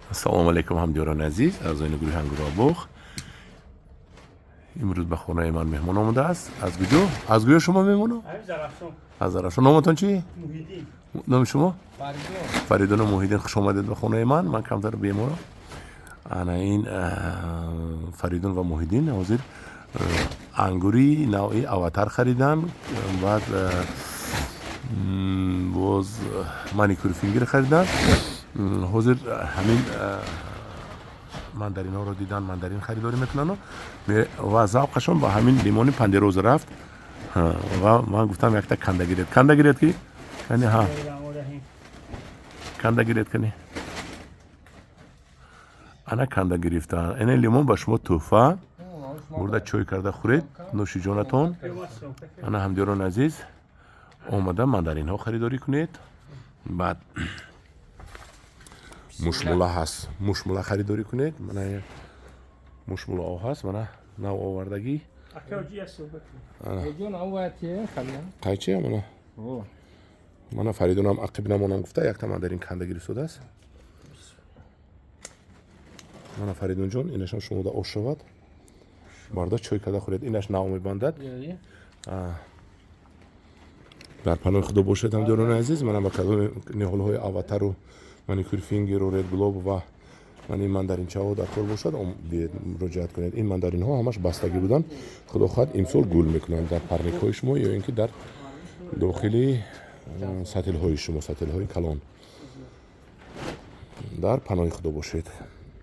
السلام علیکم همدیاران عزیز از این گروه هنگرابخ. امروز به خانه من مهمان آمده است. از گویا شما مهمانو؟ از زرافشان. نامتان چی؟ محیدین. نام شما؟ فریدون محیدین. خوش آمدید به خانه من کمتر بیمارم. انا این فریدون و محیدین حاضر انگوری نوعی اواتر خریدن. بعد باز مانیکور فینگر خریدن. حاضر همین ماندارین ها رو دیدن، ماندارین خریداری میکنن و ذوقشون با همین لیمون پندروز رفت و من گفتم یک تا کنده گیرید کی کنی ها کنده گیرید کنی انا کنده گرفتن. این لیمون با شما تحفه برده چای کرده خورید، نوش جانتون. انا همدیران عزیز اومده ماندارین ها خریداری کنید. بعد مشموله هست، مشموله خریداری کنید. من مشموله ها هست، من نو آوردگی قایچه من فریدونم عقب نمونم گفته یک تا ماندارین کندگیری شده است. من فریدون جان اینش هم شما دا آش شود برده چای کرده خورید. اینش نو میبندد. در پناه خدا باشید همدیران عزیز. من با کدام نهال های اواتر و مانیکور فینگر و رد گلوب و من این ماندارین چاو در کار باشد مراجعت کنید. این ماندارین ها همش بستگی بودن، خدا خواهد امسال گل میکنن در پرنیک های شما یا اینکه در داخلی سطل های شما، سطل های کلان. در پناه خدا باشید.